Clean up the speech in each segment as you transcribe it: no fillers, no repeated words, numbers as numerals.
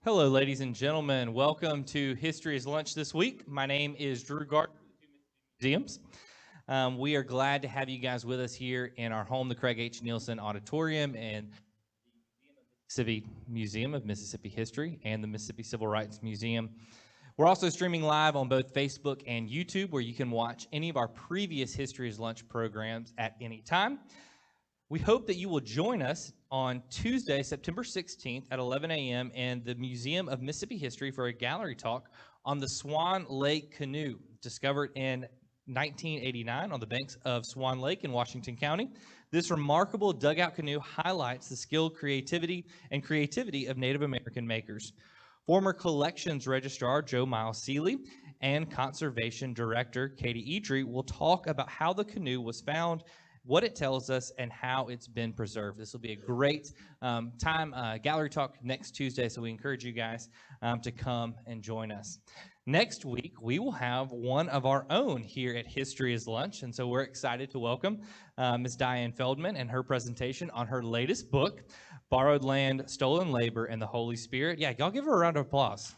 Hello, ladies and gentlemen. Welcome to History is Lunch this week. My name is Drew Gardner with the Museums. We are glad to have you guys with us here in our home, the Craig H. Neilsen Auditorium, and the Mississippi Museum of Mississippi History and the Mississippi Civil Rights Museum. We're also streaming live on both Facebook and YouTube, where you can watch any of our previous History is Lunch programs at any time. We hope that you will join us on Tuesday, September 16th at 11 a.m. in the Museum of Mississippi History for a gallery talk on the Swan Lake canoe, discovered in 1989 on the banks of Swan Lake in Washington County. This remarkable dugout canoe highlights the skill, creativity of Native American makers. Former Collections Registrar Joe Miles Seeley and Conservation Director Katie Edry will talk about how the canoe was found, what it tells us, and how it's been preserved. This will be a great gallery talk next Tuesday, so we encourage you guys to come and join us. Next week, we will have one of our own here at History is Lunch, and so we're excited to welcome Ms. Diane Feldman and her presentation on her latest book, Borrowed Land, Stolen Labor, and the Holy Spirit. Yeah, y'all give her a round of applause.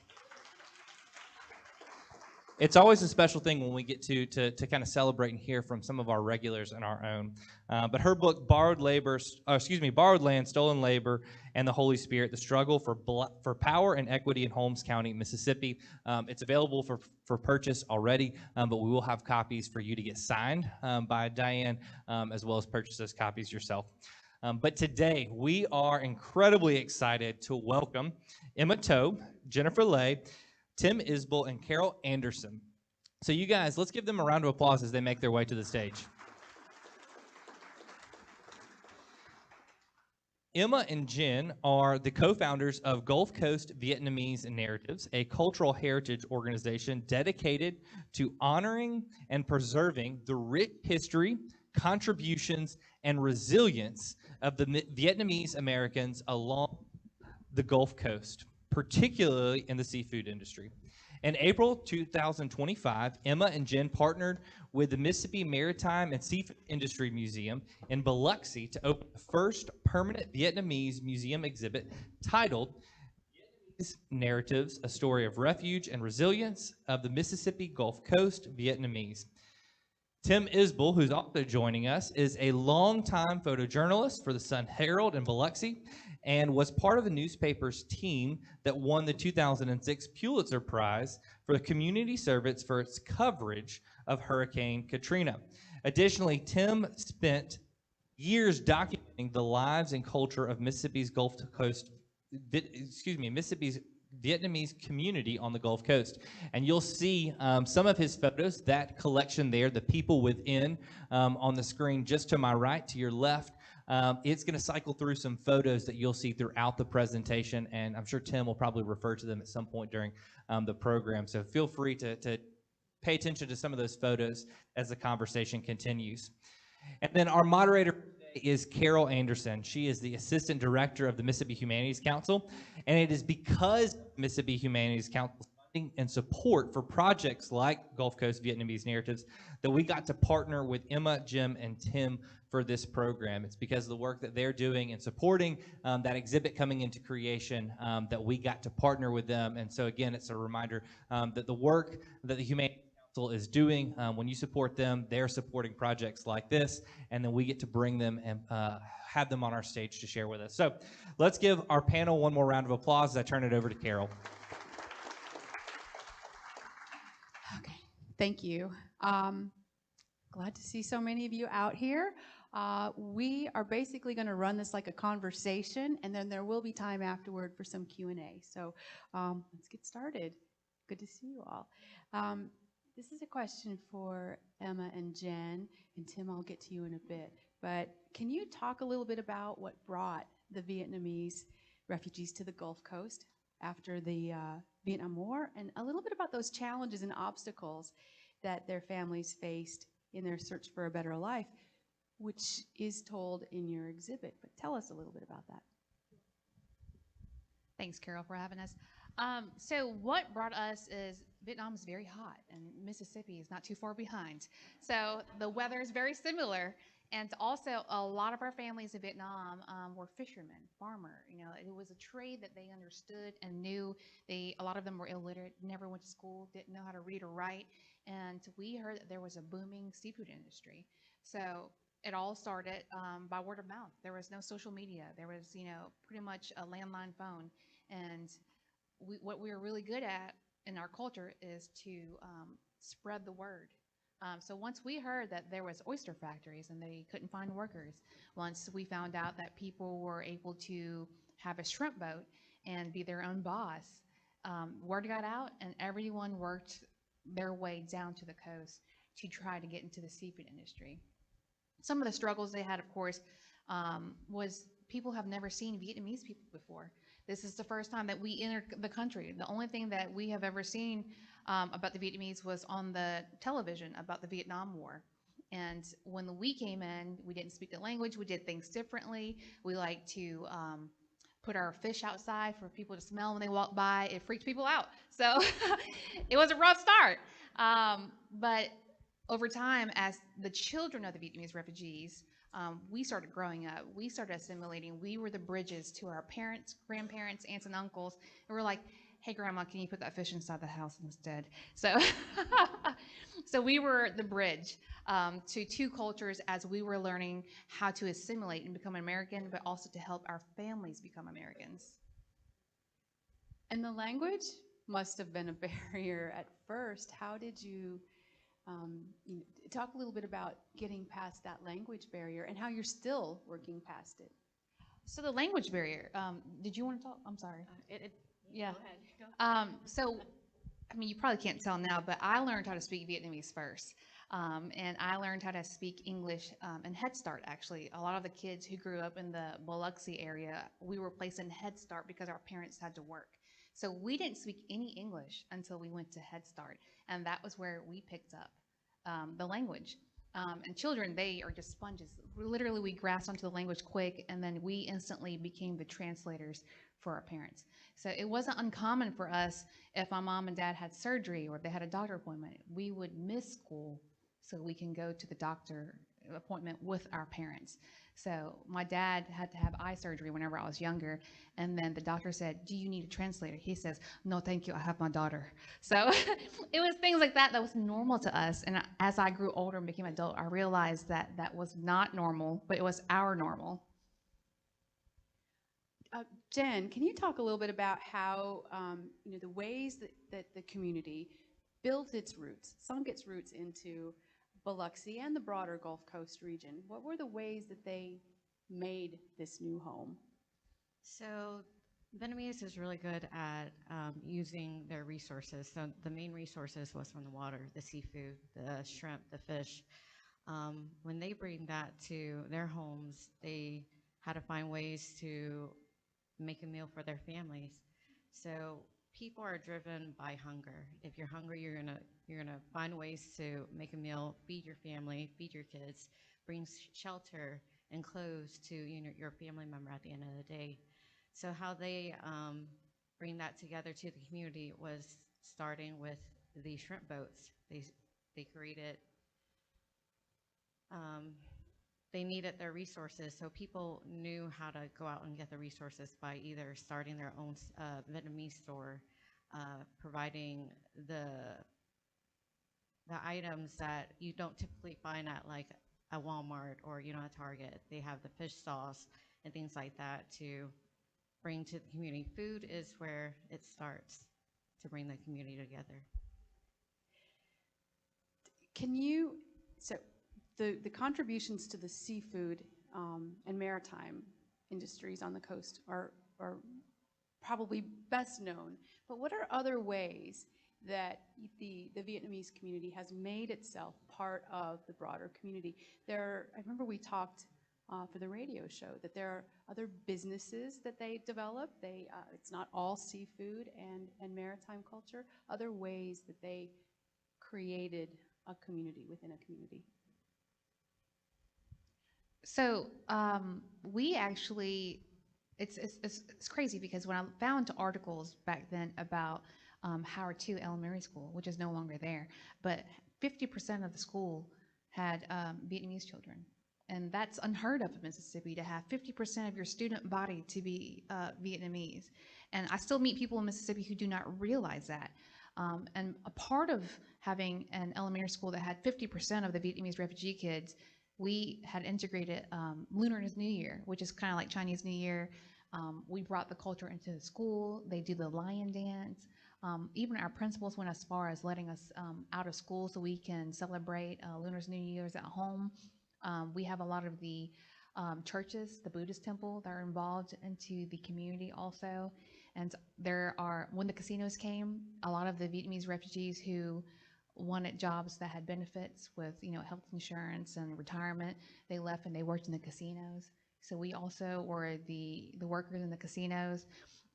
It's always a special thing when we get to kind of celebrate and hear from some of our regulars and our own. But her book, Borrowed Land, Stolen Labor, and the Holy Spirit, The Struggle for Power and Equity in Holmes County, Mississippi. It's available for purchase already, but we will have copies for you to get signed by Diane, as well as purchase those copies yourself. But today, we are incredibly excited to welcome Emma Tobe, Jennifer Lay, Tim Isbell, and Carl Andersen. So you guys, let's give them a round of applause as they make their way to the stage. Emma and Jen are the co-founders of Gulf Coast Vietnamese Narratives, a cultural heritage organization dedicated to honoring and preserving the rich history, contributions, and resilience of the Vietnamese Americans along the Gulf Coast, particularly in the seafood industry. In April 2025, Emma and Jen partnered with the Mississippi Maritime and Seafood Industry Museum in Biloxi to open the first permanent Vietnamese museum exhibit titled Vietnamese Narratives, A Story of Refuge and Resilience of the Mississippi Gulf Coast Vietnamese. Tim Isbell, who's also joining us, is a longtime photojournalist for the Sun Herald in Biloxi and was part of the newspaper's team that won the 2006 Pulitzer Prize for community service for its coverage of Hurricane Katrina. Additionally, Tim spent years documenting the lives and culture of Mississippi's Mississippi's Vietnamese community on the Gulf Coast. And you'll see some of his photos, that collection there, the people within, on the screen just to my right, to your left. It's going to cycle through some photos that you'll see throughout the presentation, and I'm sure Tim will probably refer to them at some point during the program. So feel free to pay attention to some of those photos as the conversation continues. And then our moderator is Carol Andersen. She is the Assistant Director of the Mississippi Humanities Council, and it is because Mississippi Humanities Council's funding and support for projects like Gulf Coast Vietnamese Narratives that we got to partner with Emma, Jim, and Tim for this program. It's because of the work that they're doing and supporting that exhibit coming into creation that we got to partner with them. And so again, it's a reminder that the work that the Humanities Council is doing, when you support them, they're supporting projects like this, and then we get to bring them and have them on our stage to share with us. So let's give our panel one more round of applause as I turn it over to Carol. Okay, thank you. Glad to see so many of you out here. We are basically going to run this like a conversation, and then there will be time afterward for some Q&A. So let's get started. Good to see you all. This is a question for Emma and Jen, and Tim, I'll get to you in a bit. But can you talk a little bit about what brought the Vietnamese refugees to the Gulf Coast after the Vietnam War, and a little bit about those challenges and obstacles that their families faced in their search for a better life, which is told in your exhibit. But tell us a little bit about that. Thanks, Carol, for having us. So what brought us is Vietnam is very hot, and Mississippi is not too far behind. So the weather is very similar, And also, a lot of our families in Vietnam were fishermen, farmer. It was a trade that they understood and knew. A lot of them were illiterate, never went to school, didn't know how to read or write. And we heard that there was a booming seafood industry. So it all started by word of mouth. There was no social media. There was, pretty much a landline phone. And what we were really good at in our culture is to spread the word. So once we heard that there was oyster factories and they couldn't find workers, once we found out that people were able to have a shrimp boat and be their own boss, word got out and everyone worked their way down to the coast to try to get into the seafood industry. Some of the struggles they had, of course, was people have never seen Vietnamese people before. This is the first time that we entered the country. The only thing that we have ever seen about the Vietnamese was on the television about the Vietnam War. And when we came in, we didn't speak the language. We did things differently. We like to put our fish outside for people to smell when they walk by. It freaked people out. So it was a rough start. But over time, as the children of the Vietnamese refugees, we started growing up. We started assimilating. We were the bridges to our parents, grandparents, aunts, and uncles. And we're like, hey, Grandma, can you put that fish inside the house instead? So, so we were the bridge to two cultures as we were learning how to assimilate and become American, but also to help our families become Americans. And the language must have been a barrier at first. How did you talk a little bit about getting past that language barrier and how you're still working past it? So the language barrier, did you want to talk? I'm sorry. Yeah. Go ahead. So, I mean, you probably can't tell now, but I learned how to speak Vietnamese first. And I learned how to speak English in Head Start, actually. A lot of the kids who grew up in the Biloxi area, we were placed in Head Start because our parents had to work. So we didn't speak any English until we went to Head Start. And that was where we picked up the language. And children, they are just sponges. Literally, we grasped onto the language quick, and then we instantly became the translators for our parents. So it wasn't uncommon for us if my mom and dad had surgery or they had a doctor appointment, we would miss school so we can go to the doctor appointment with our parents. So my dad had to have eye surgery whenever I was younger, and then the doctor said, do you need a translator? He says, no, thank you, I have my daughter. So it was things like that that was normal to us, and as I grew older and became an adult, I realized that that was not normal, but it was our normal. Jen, can you talk a little bit about how the ways that the community built its roots, sunk its roots into Biloxi and the broader Gulf Coast region? What were the ways that they made this new home? So Vietnamese is really good at using their resources. So the main resources was from the water, the seafood, the shrimp, the fish. When they bring that to their homes, they had to find ways to make a meal for their families. So people are driven by hunger. If you're hungry, you're gonna find ways to make a meal, feed your family, feed your kids, bring shelter and clothes to your family member at the end of the day. So how they bring that together to the community was starting with the shrimp boats. They created. They needed their resources, so people knew how to go out and get the resources by either starting their own Vietnamese store, providing the items that you don't typically find at like a Walmart or a Target. They have the fish sauce and things like that to bring to the community. Food is where it starts to bring the community together. Can you, so the contributions to the seafood and maritime industries on the coast are probably best known, but what are other ways that the Vietnamese community has made itself part of the broader community? I remember we talked for the radio show that there are other businesses that they develop. It's not all seafood and maritime culture, other ways that they created a community within a community. So we actually, it's crazy because when I found articles back then about Howard II Elementary School, which is no longer there, but 50% of the school had Vietnamese children. And that's unheard of in Mississippi, to have 50% of your student body to be Vietnamese. And I still meet people in Mississippi who do not realize that. And a part of having an elementary school that had 50% of the Vietnamese refugee kids, we had integrated Lunar New Year, which is kind of like Chinese New Year. We brought the culture into the school. They do the lion dance. Even our principals went as far as letting us out of school so we can celebrate Lunar New Year's at home. We have a lot of the churches, the Buddhist temple, that are involved into the community also. And there are, when the casinos came, a lot of the Vietnamese refugees who wanted jobs that had benefits with, health insurance and retirement, they left and they worked in the casinos. So we also were the workers in the casinos.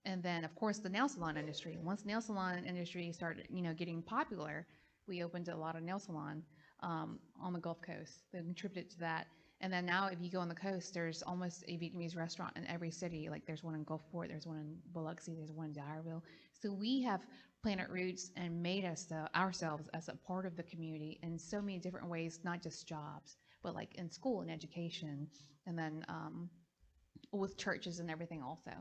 And then, of course, the nail salon industry. Once nail salon industry started, getting popular, we opened a lot of nail salon on the Gulf Coast that contributed to that. And then now, if you go on the coast, there's almost a Vietnamese restaurant in every city. Like there's one in Gulfport, there's one in Biloxi, there's one in Dyersville. So we have planted roots and made ourselves as a part of the community in so many different ways, not just jobs, but like in school and education, and then with churches and everything also.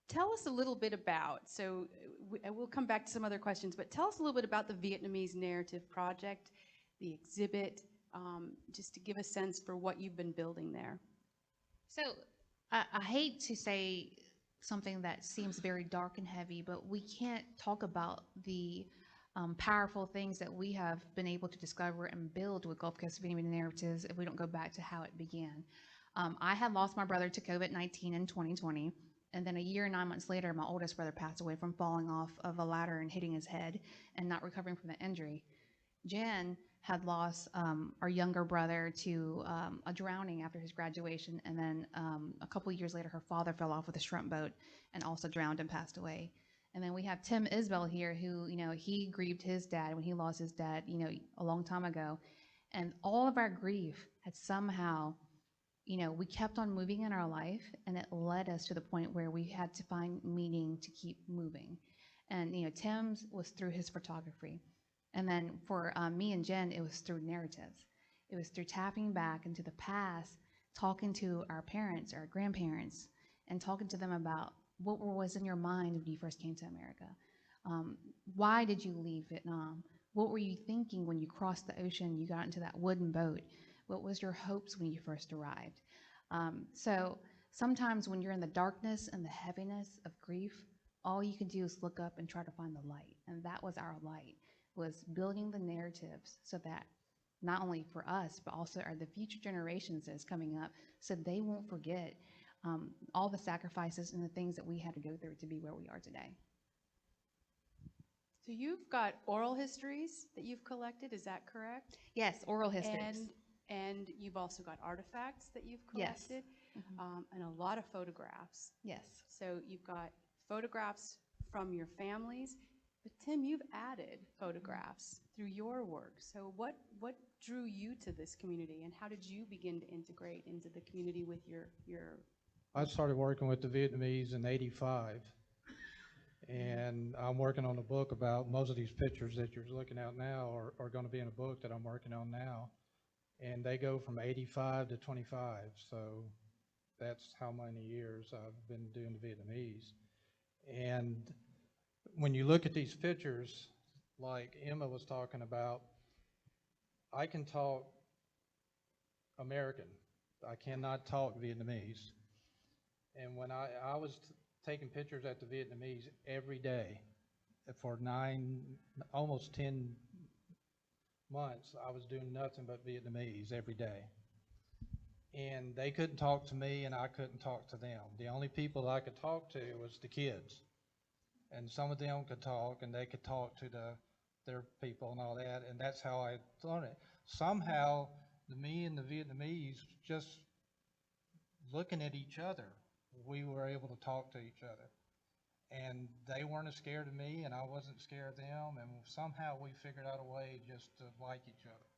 Tell us a little bit about, we'll come back to some other questions, but tell us a little bit about the Vietnamese Narrative Project, the exhibit, just to give a sense for what you've been building there. So I hate to say something that seems very dark and heavy, but we can't talk about the powerful things that we have been able to discover and build with Gulf Coast Vietnamese Narratives if we don't go back to how it began. I had lost my brother to COVID-19 in 2020. And then a year and 9 months later, my oldest brother passed away from falling off of a ladder and hitting his head and not recovering from the injury. Jen had lost our younger brother to a drowning after his graduation. And then a couple of years later, her father fell off with a shrimp boat and also drowned and passed away. And then we have Tim Isbell here who, he grieved his dad when he lost his dad, a long time ago. And all of our grief had somehow, we kept on moving in our life, and it led us to the point where we had to find meaning to keep moving. And, Tim's was through his photography. And then for me and Jen, it was through narratives. It was through tapping back into the past, talking to our parents, our grandparents, and talking to them about what was in your mind when you first came to America. Why did you leave Vietnam? What were you thinking when you crossed the ocean, you got into that wooden boat? What was your hopes when you first arrived? So sometimes when you're in the darkness and the heaviness of grief, all you can do is look up and try to find the light. And that was our light, was building the narratives so that not only for us, but also the future generations that is coming up, so they won't forget all the sacrifices and the things that we had to go through to be where we are today. So you've got oral histories that you've collected, is that correct? Yes, oral histories. And you've also got artifacts that you've collected, Yes. Mm-hmm. And a lot of photographs. Yes. So you've got photographs from your families, but Tim, you've added photographs through your work. So what drew you to this community, and how did you begin to integrate into the community with your I started working with the Vietnamese in '85, and I'm working on a book about most of these pictures that you're looking at now are going to be in a book that I'm working on now. And they go from 85 to 25, so that's how many years I've been doing the Vietnamese. And when you look at these pictures, like Emma was talking about, I can talk American. I cannot talk Vietnamese. And when I was taking pictures at the Vietnamese every day for almost 10 months, I was doing nothing but Vietnamese every day. And they couldn't talk to me, and I couldn't talk to them. The only people I could talk to was the kids. And some of them could talk, and they could talk to their people and all that, and that's how I learned it. Somehow, me and the Vietnamese, just looking at each other, we were able to talk to each other. And they weren't as scared of me, and I wasn't scared of them, and somehow we figured out a way just to like each other.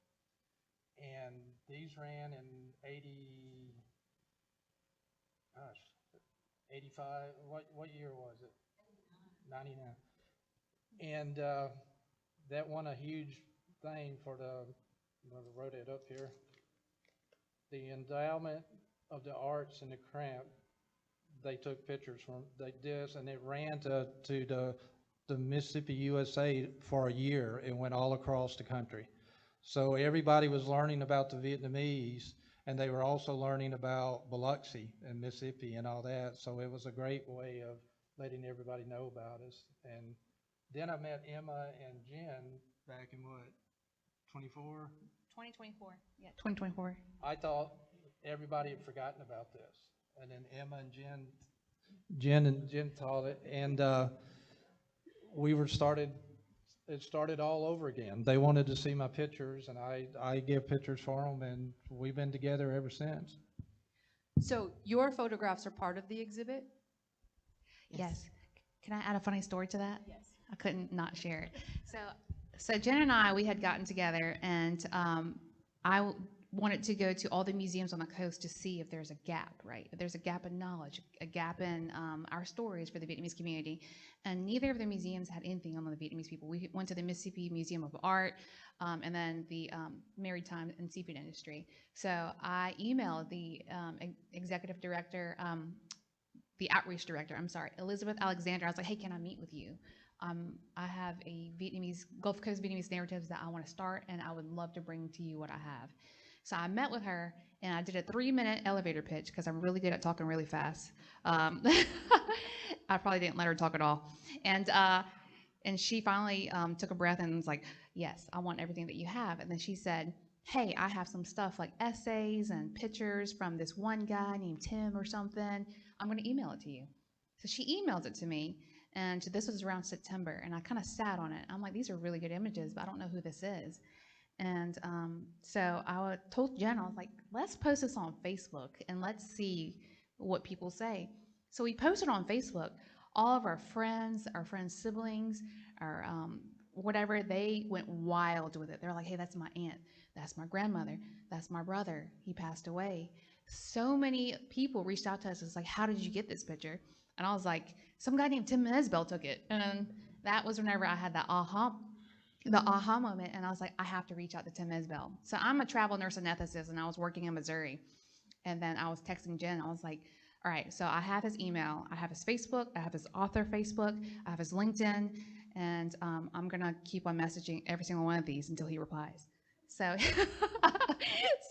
And these ran in 85, what year was it? 99. And that won a huge thing for the I wrote it up here. The endowment of the arts and the cramp, they took pictures from, they did, and it ran to the Mississippi USA for a year. It went all across the country. So everybody was learning about the Vietnamese, and they were also learning about Biloxi and Mississippi and all that. So it was a great way of letting everybody know about us. And then I met Emma and Jen back in what, 24? 2024. Yeah, 2024. I thought everybody had forgotten about this. And then Emma and Jen taught it. And it started all over again. They wanted to see my pictures, and I give pictures for them, and we've been together ever since. So your photographs are part of the exhibit? Yes. Can I add a funny story to that? Yes. I couldn't not share it. So Jen and I, we had gotten together, and I wanted to go to all the museums on the coast to see if there's a gap, right? If there's a gap in knowledge, a gap in our stories for the Vietnamese community. And neither of the museums had anything on the Vietnamese people. We went to the Mississippi Museum of Art, and then the maritime and seafood industry. So I emailed the executive director, the outreach director, I'm sorry, Elizabeth Alexander. I was like, hey, can I meet with you? I have a Gulf Coast Vietnamese narratives that I want to start, and I would love to bring to you what I have. So I met with her, and I did a 3-minute elevator pitch because I'm really good at talking really fast. I probably didn't let her talk at all. And she finally took a breath and was like, yes, I want everything that you have. And then she said, hey, I have some stuff like essays and pictures from this one guy named Tim or something. I'm going to email it to you. So she emailed it to me, and this was around September, and I kind of sat on it. I'm like, these are really good images, but I don't know who this is. And so I told Jen, I was like, let's post this on Facebook, and let's see what people say. So we posted on Facebook. All of our friends' siblings, our whatever, they went wild with it. They're like, hey, that's my aunt, that's my grandmother, that's my brother, he passed away. So many people reached out to us. It's like, how did you get this picture? And I was like, some guy named Tim Isbell took it. And that was whenever I had the aha moment, and I was like, I have to reach out to Tim Isbell. So I'm a travel nurse anesthetist, and I was working in Missouri. And then I was texting Jen. I was like, all right, so I have his email, I have his Facebook, I have his author Facebook, I have his LinkedIn, and I'm going to keep on messaging every single one of these until he replies. So,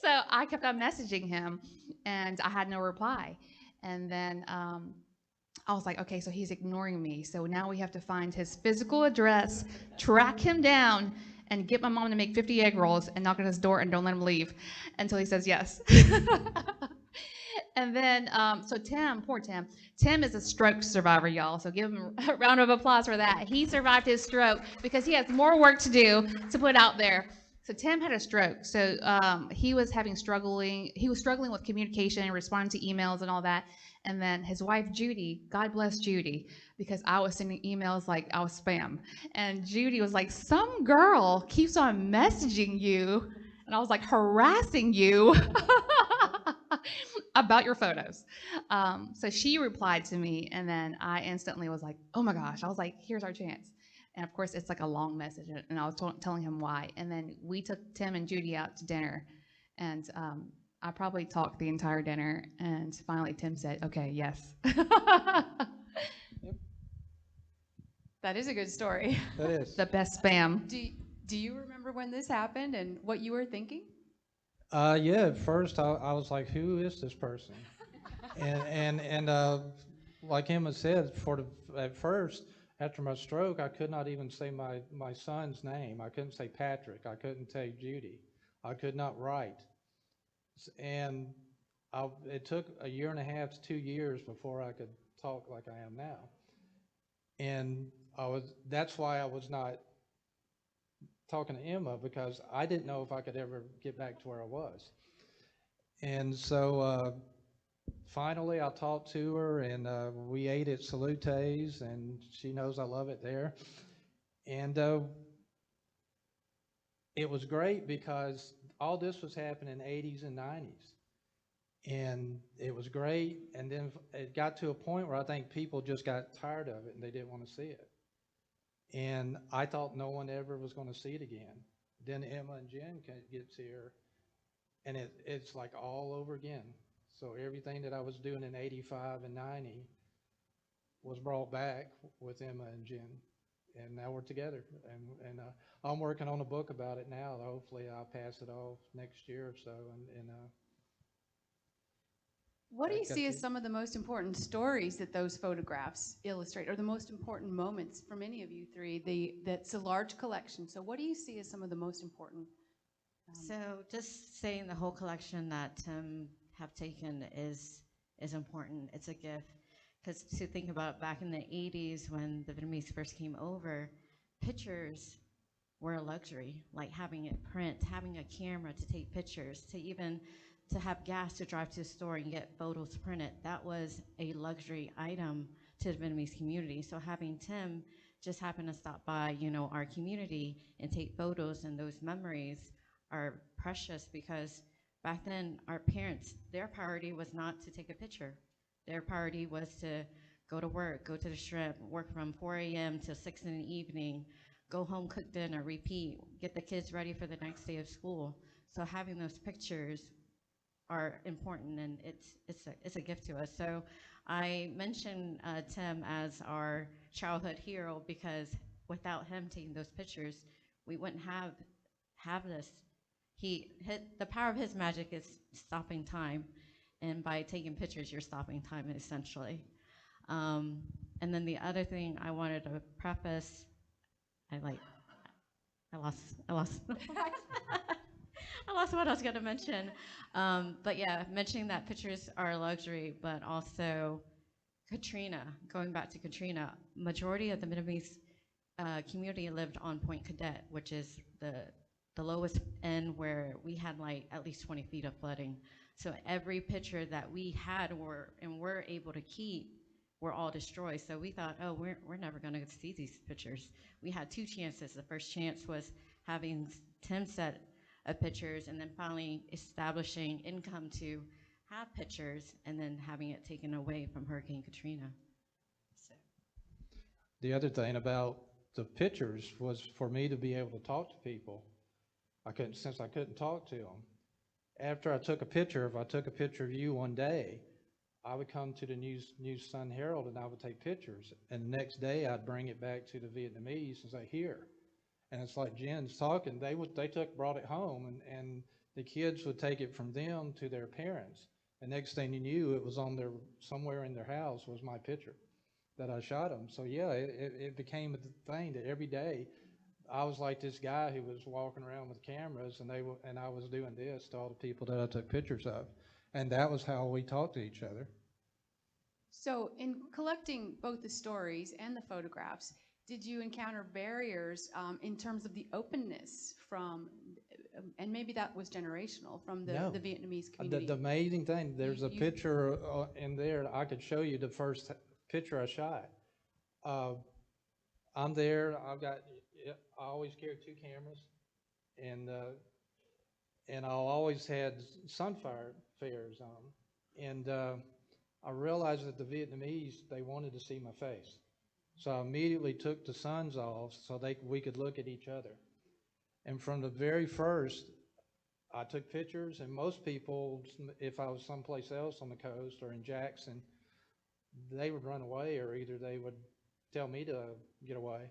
so I kept on messaging him, and I had no reply. And then I was like, okay, so he's ignoring me. So now we have to find his physical address, track him down, and get my mom to make 50 egg rolls and knock on his door and don't let him leave until he says yes. And then, so Tim, poor Tim. Tim is a stroke survivor, y'all. So give him a round of applause for that. He survived his stroke because he has more work to do to put out there. So Tim had a stroke. So he was struggling with communication and responding to emails and all that. And then his wife, Judy, God bless Judy, because I was sending emails like I was spam. And Judy was like, some girl keeps on messaging you. And I was like, harassing you about your photos. So she replied to me, and then I instantly was like, oh my gosh. I was like, here's our chance. And of course, it's like a long message, and I was telling him why. And then we took Tim and Judy out to dinner, and I probably talked the entire dinner, and finally Tim said, okay, yes. That is a good story. That is. The best spam. Do you remember when this happened and what you were thinking? Yeah, at first I was like, who is this person? and like Emma said, at first, after my stroke, I could not even say my son's name. I couldn't say Patrick. I couldn't say Judy. I could not write. And it took 1.5 to 2 years before I could talk like I am now. And that's why I was not talking to Emma, because I didn't know if I could ever get back to where I was. And so finally I talked to her, and we ate at Salute's, and she knows I love it there. And it was great because all this was happening in the 80s and 90s. And it was great, and then it got to a point where I think people just got tired of it and they didn't want to see it. And I thought no one ever was going to see it again. Then Emma and Jen gets here, and it's like all over again. So everything that I was doing in 85 and 90 was brought back with Emma and Jen. And now we're together. And I'm working on a book about it now. Hopefully I'll pass it off next year or so. What do you Got see as you. some of the most important stories that those photographs illustrate, or the most important moments from any of you three? That's a large collection. So what do you see as some of the most important? So just saying the whole collection that Tim have taken is important. It's a gift. Because to think about back in the 80s when the Vietnamese first came over, pictures were a luxury, like having it print, having a camera to take pictures, to have gas to drive to the store and get photos printed. That was a luxury item to the Vietnamese community. So having Tim just happen to stop by, our community and take photos, and those memories are precious because back then our parents, their priority was not to take a picture. Their priority was to go to work, go to the shrimp, work from 4 a.m. to 6 in the evening, go home, cook dinner, repeat, get the kids ready for the next day of school. So having those pictures are important, and it's a gift to us. So I mentioned Tim as our childhood hero because without him taking those pictures, we wouldn't have this. The power of his magic is stopping time, and by taking pictures, you're stopping time essentially. And then the other thing I wanted to preface, I lost I lost what I was going to mention. But yeah, mentioning that pictures are a luxury, but also Katrina, going back to Katrina, majority of the Vietnamese community lived on Point Cadet, which is the lowest end where we had like at least 20 feet of flooding. So every picture that we had were able to keep were all destroyed. So we thought, oh, we're never going to see these pictures. We had two chances. The first chance was having Tim's set of pictures, and then finally establishing income to have pictures, and then having it taken away from Hurricane Katrina. So. The other thing about the pictures was for me to be able to talk to people. Since I couldn't talk to them. After I took a picture, if I took a picture of you one day, I would come to the News Sun Herald and I would take pictures. And the next day I'd bring it back to the Vietnamese and say, here. And it's like Jen's talking, they brought it home, and the kids would take it from them to their parents. And next thing you knew, it was on somewhere in their house was my picture that I shot them. So yeah, it became a thing that every day I was like this guy who was walking around with cameras, and I was doing this to all the people that I took pictures of. And that was how we talked to each other. So in collecting both the stories and the photographs, did you encounter barriers in terms of the openness from, and maybe that was generational, from the Vietnamese community? The amazing thing, there's a picture in there, I could show you the first picture I shot. I'm there, I always carry two cameras, and I always had sunfire flares on. And I realized that the Vietnamese, they wanted to see my face. So I immediately took the suns off so we could look at each other. And from the very first, I took pictures, and most people, if I was someplace else on the coast or in Jackson, they would run away, or either they would tell me to get away.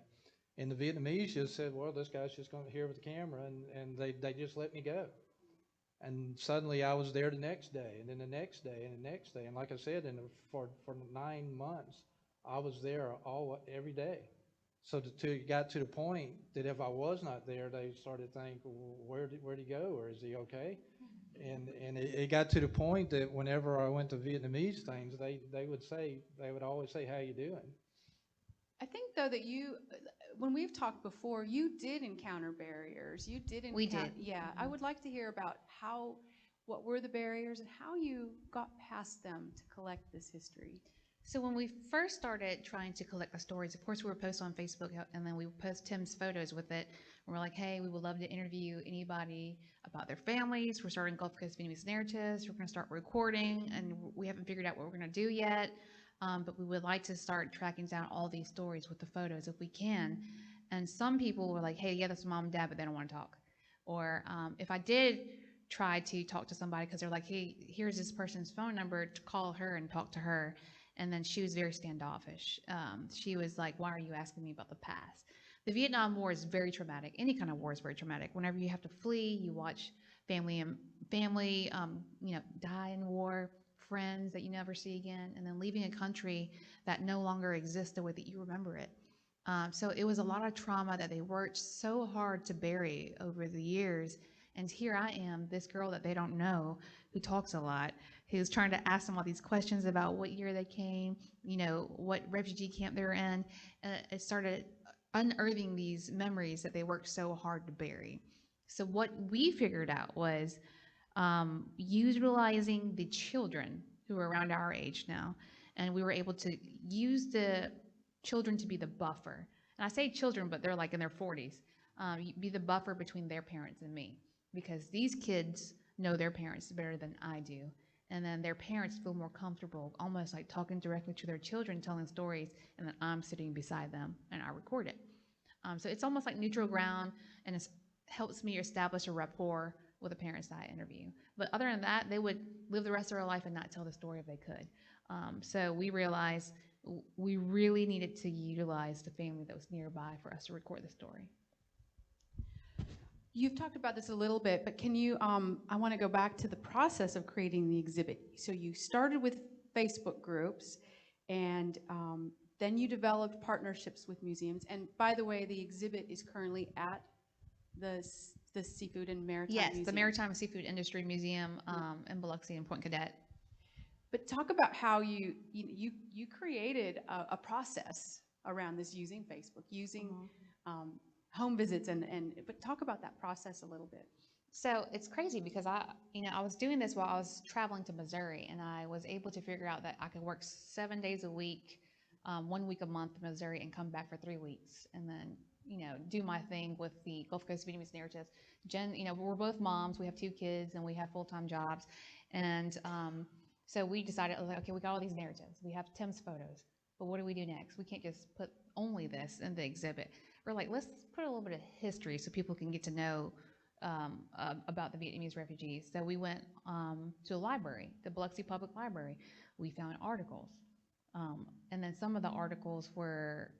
And the Vietnamese just said, well, this guy's just going to here with the camera, and they just let me go. And suddenly I was there the next day, and then the next day, and the next day. And like I said, for 9 months, I was there every day. So it got to the point that if I was not there, they started thinking, well, where'd he go, or is he okay? And it got to the point that whenever I went to Vietnamese things, they would always say, how you doing? I think, though, that when we've talked before, you did encounter barriers. You did encounter. We did. Yeah. I would like to hear about what were the barriers and how you got past them to collect this history. So when we first started trying to collect the stories, of course we would post on Facebook, and then we would post Tim's photos with it. And we're like, hey, we would love to interview anybody about their families. We're starting Gulf Coast Vietnamese narratives. We're going to start recording, and we haven't figured out what we're going to do yet. But we would like to start tracking down all these stories with the photos if we can. And some people were like, hey, yeah, that's mom and dad, but they don't want to talk. Or if I did try to talk to somebody because they're like, hey, here's this person's phone number, to call her and talk to her. And then she was very standoffish. She was like, why are you asking me about the past? The Vietnam War is very traumatic. Any kind of war is very traumatic. Whenever you have to flee, you watch family, die in war, friends that you never see again, and then leaving a country that no longer exists the way that you remember it. So it was a lot of trauma that they worked so hard to bury over the years. And here I am, this girl that they don't know, who talks a lot, who's trying to ask them all these questions about what year they came, what refugee camp they were in. And it started unearthing these memories that they worked so hard to bury. So what we figured out was utilizing the children who are around our age now. And we were able to use the children to be the buffer. And I say children, but they're like in their 40s. Be the buffer between their parents and me. Because these kids know their parents better than I do. And then their parents feel more comfortable, almost like talking directly to their children, telling stories, and then I'm sitting beside them and I record it. So it's almost like neutral ground, and it helps me establish a rapport with the parents that I interview. But other than that, they would live the rest of their life and not tell the story if they could. So we realized we really needed to utilize the family that was nearby for us to record the story. You've talked about this a little bit, but can you, I want to go back to the process of creating the exhibit. So you started with Facebook groups, and then you developed partnerships with museums. And by the way, the exhibit is currently at the Seafood and Maritime Museum. Yes, the Maritime Seafood Industry Museum in Biloxi and Point Cadet. But talk about how you created a process around this using Facebook, using home visits, but talk about that process a little bit. So it's crazy because I was doing this while I was traveling to Missouri, and I was able to figure out that I could work 7 days a week, 1 week a month in Missouri, and come back for 3 weeks, and then do my thing with the Gulf Coast Vietnamese narratives. Jen, we're both moms, we have 2 kids, and we have full-time jobs, and so we decided, okay, we got all these narratives, we have Tim's photos, but what do we do next? We can't just put only this in the exhibit. We're like, let's put a little bit of history so people can get to know about the Vietnamese refugees. So we went to a library, the Biloxi Public Library. We found articles. And then some of the articles were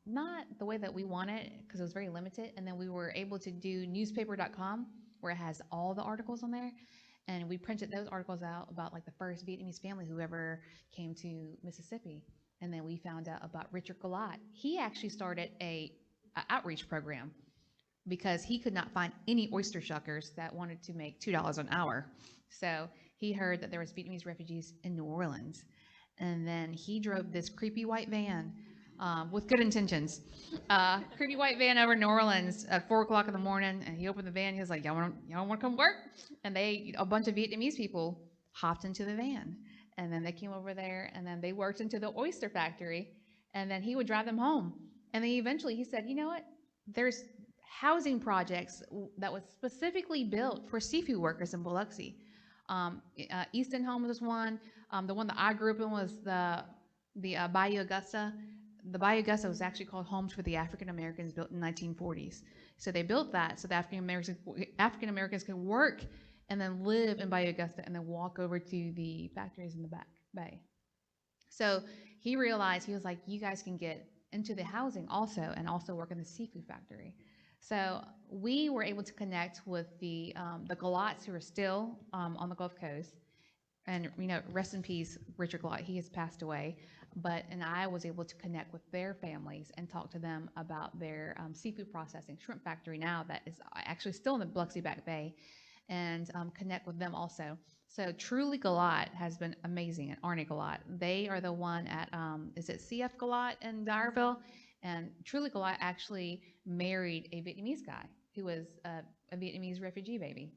not the way that we wanted because it was very limited. And then we were able to do newspaper.com, where it has all the articles on there. And we printed those articles out about like the first Vietnamese family who ever came to Mississippi. And then we found out about Richard Galat. He actually started a outreach program because he could not find any oyster shuckers that wanted to make $2 an hour. So he heard that there was Vietnamese refugees in New Orleans. And then he drove this creepy white van with good intentions. Creepy white van over New Orleans at 4 o'clock in the morning. And he opened the van. He was like, y'all want to come work? And a bunch of Vietnamese people hopped into the van. And then they came over there, and then they worked into the oyster factory. And then he would drive them home. And then eventually he said, you know what? There's housing projects that was specifically built for seafood workers in Biloxi. Easton Homes was one. The one that I grew up in was the Bayou Augusta. The Bayou Augusta was actually called Homes for the African Americans, built in the 1940s. So they built that so the African Americans could work and then live in Bayou Augusta and then walk over to the factories in the back bay. So he realized, he was like, you guys can get into the housing also and also work in the seafood factory. So we were able to connect with the Galats who are still on the Gulf Coast. And, rest in peace, Richard Galat, he has passed away. And I was able to connect with their families and talk to them about their seafood processing shrimp factory now that is actually still in the Biloxi Back Bay, and connect with them also. So Truly Galat has been amazing, and Arnie Galat. They are the one at, is it CF Galat in Dyerville? And Truly Galat actually married a Vietnamese guy who was a Vietnamese refugee baby.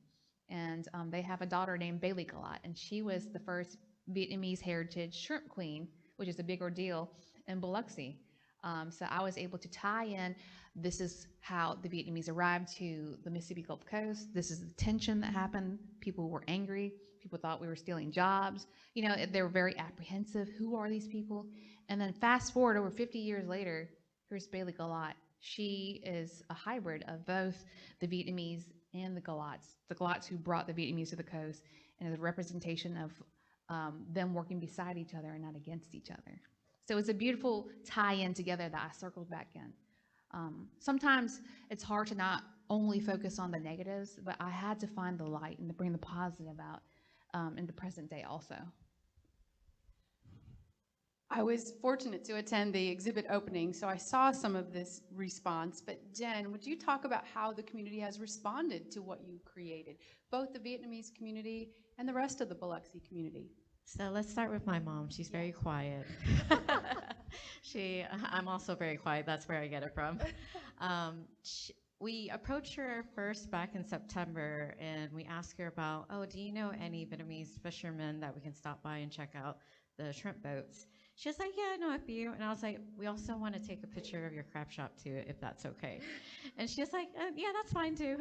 And they have a daughter named Bailey Galat, and she was the first Vietnamese heritage shrimp queen, which is a big ordeal in Biloxi. So I was able to tie in, this is how the Vietnamese arrived to the Mississippi Gulf Coast. This is the tension that happened. People were angry. People thought we were stealing jobs. They were very apprehensive. Who are these people? And then fast forward over 50 years later, here's Bailey Galat. She is a hybrid of both the Vietnamese and the Galots who brought the Vietnamese to the coast, and a representation of them working beside each other and not against each other. So it's a beautiful tie-in together that I circled back in. Sometimes it's hard to not only focus on the negatives, but I had to find the light and to bring the positive out in the present day also. I was fortunate to attend the exhibit opening, so I saw some of this response. But Jen, would you talk about how the community has responded to what you created, both the Vietnamese community and the rest of the Biloxi community? So let's start with my mom. She's very quiet. I'm also very quiet. That's where I get it from. We approached her first back in September, and we asked her about, oh, do you know any Vietnamese fishermen that we can stop by and check out the shrimp boats? She was like, yeah, I know a few. And I was like, we also want to take a picture of your crab shop too, if that's okay. And she was like, yeah, that's fine too.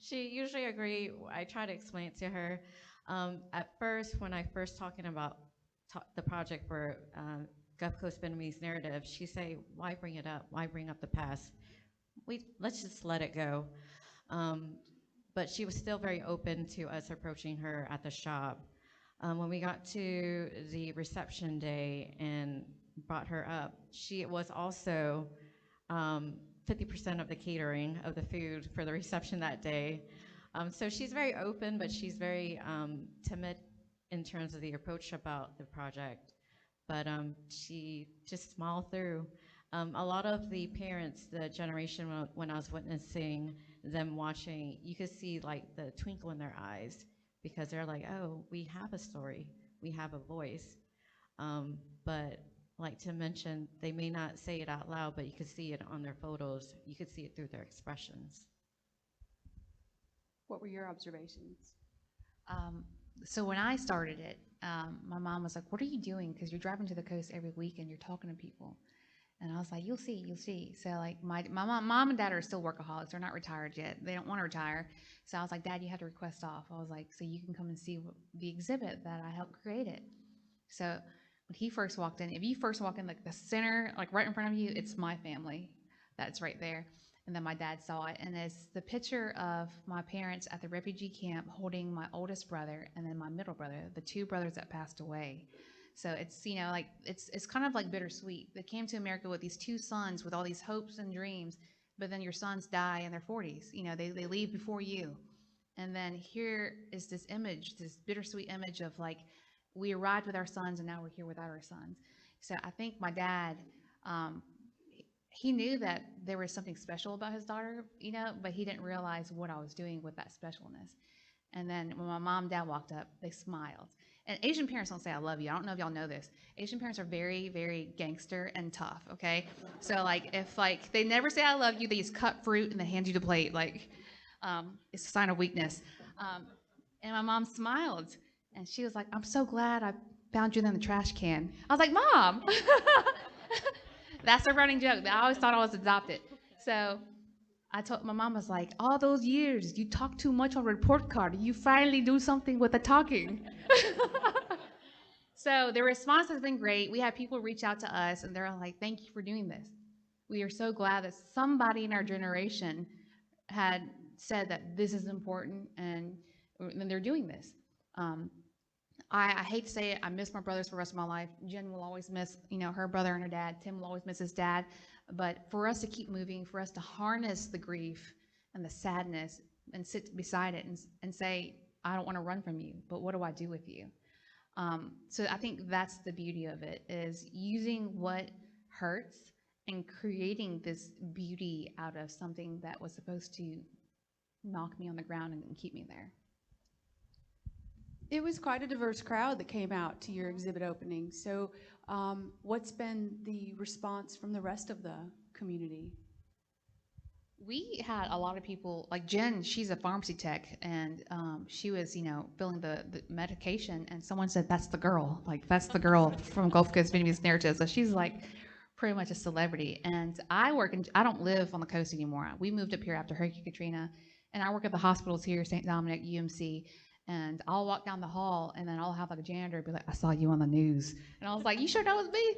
She usually agreed. I try to explain it to her. At first, when I first talking about the project for Gulf Coast Vietnamese narrative, she say, why bring it up? Why bring up the past? Let's just let it go. But she was still very open to us approaching her at the shop. When we got to the reception day and brought her up, she was also 50% of the catering of the food for the reception that day. So she's very open, but she's very timid in terms of the approach about the project. But she just smiled through. A lot of the parents, the generation when I was witnessing them watching, you could see like the twinkle in their eyes, because they're like, oh, we have a story, we have a voice. But like Tim mentioned, they may not say it out loud, but you could see it on their photos. You could see it through their expressions. What were your observations? So when I started it, my mom was like, what are you doing? Because you're driving to the coast every week and you're talking to people. And I was like, you'll see. So like my mom and dad are still workaholics. They're not retired yet. They don't want to retire. So I was like, Dad, you have to request off. I was like, so you can come and see the exhibit that I helped create it. So when he first walked in, if you first walk in like the center, like right in front of you, it's my family that's right there. And then my dad saw it. And it's the picture of my parents at the refugee camp holding my oldest brother and then my middle brother, the two brothers that passed away. So it's, you know, like it's kind of like bittersweet. They came to America with these two sons with all these hopes and dreams, but then your sons die in their 40s. You know, they leave before you. And then here is this image, this bittersweet image of like, we arrived with our sons and now we're here without our sons. So I think my dad, he knew that there was something special about his daughter, you know, but he didn't realize what I was doing with that specialness. And then when my mom and dad walked up, they smiled. And Asian parents don't say I love you. I don't know if y'all know this. Asian parents are very, very gangster and tough, okay? So like if like they never say I love you, they just cut fruit and they hand you the plate. Like it's a sign of weakness. And my mom smiled and she was like, I'm so glad I found you in the trash can. I was like, Mom. That's a running joke. I always thought I was adopted. So I told my mom, was like, all those years you talked too much on a report card. You finally do something with the talking. So the response has been great. We have people reach out to us and they're like, thank you for doing this. We are so glad that somebody in our generation had said that this is important and they're doing this. I hate to say it, I miss my brothers for the rest of my life. Jen will always miss, you know, her brother and her dad. Tim will always miss his dad. But for us to keep moving, for us to harness the grief and the sadness and sit beside it and say, I don't want to run from you, but what do I do with you? So I think that's the beauty of it, is using what hurts and creating this beauty out of something that was supposed to knock me on the ground and keep me there. It was quite a diverse crowd that came out to your exhibit opening. So what's been the response from the rest of the community? We had a lot of people, like Jen, she's a pharmacy tech, and she was, you know, filling the medication, and someone said, that's the girl. Like, that's the girl from Gulf Coast Vietnamese narrative. So she's like pretty much a celebrity. And I don't live on the coast anymore. We moved up here after Hurricane Katrina, and I work at the hospitals here, St. Dominic, UMC. And I'll walk down the hall, and then I'll have like a janitor be like, I saw you on the news. And I was like, you sure that was me?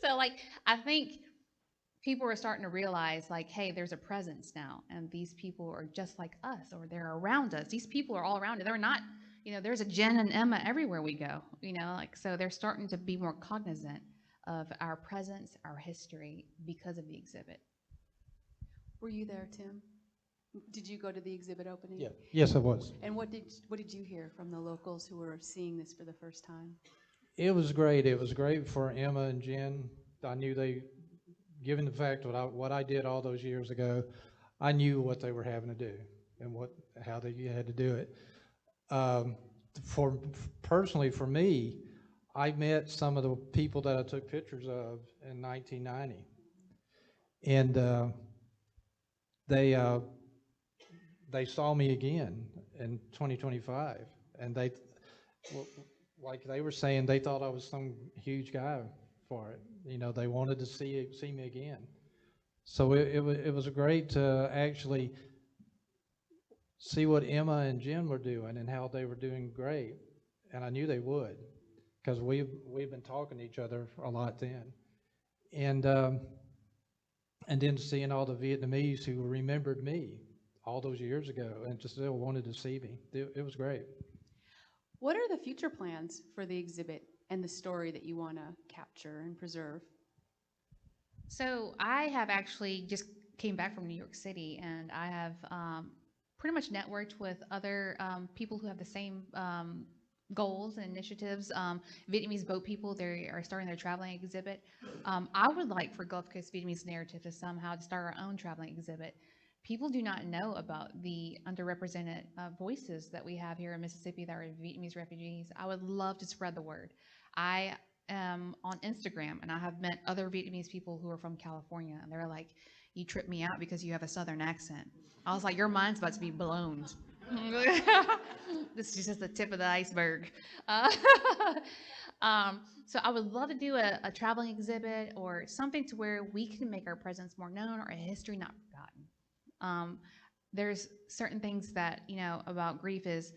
So like, I think people are starting to realize, like, hey, there's a presence now, and these people are just like us, or they're around us. These people are all around us. They're not, there's a Jen and Emma everywhere we go, like, so they're starting to be more cognizant of our presence, our history, because of the exhibit. Were you there, Tim? Did you go to the exhibit opening? Yeah. Yes, I was. And what did you hear from the locals who were seeing this for the first time? It was great. It was great for Emma and Jen. I knew given the fact what I did all those years ago, I knew what they were having to do and how they had to do it. Personally, for me, I met some of the people that I took pictures of in 1990, and they saw me again in 2025, and like they were saying, they thought I was some huge guy for it. They wanted to see me again. So it was great to actually see what Emma and Jen were doing and how they were doing great, and I knew they would, because we've been talking to each other a lot then, and then seeing all the Vietnamese who remembered me all those years ago and just still wanted to see me. It was great. What are the future plans for the exhibit and the story that you want to capture and preserve? So I have actually just came back from New York City, and I have pretty much networked with other people who have the same goals and initiatives. Vietnamese boat people, they are starting their traveling exhibit. I would like for Gulf Coast Vietnamese Narrative to somehow start our own traveling exhibit. People do not know about the underrepresented voices that we have here in Mississippi that are Vietnamese refugees. I would love to spread the word. I am on Instagram, and I have met other Vietnamese people who are from California, and they're like, you tripped me out because you have a Southern accent. I was like, your mind's about to be blown. This is just the tip of the iceberg. So I would love to do a traveling exhibit or something to where we can make our presence more known or a history not forgotten. There's certain things that, about grief is,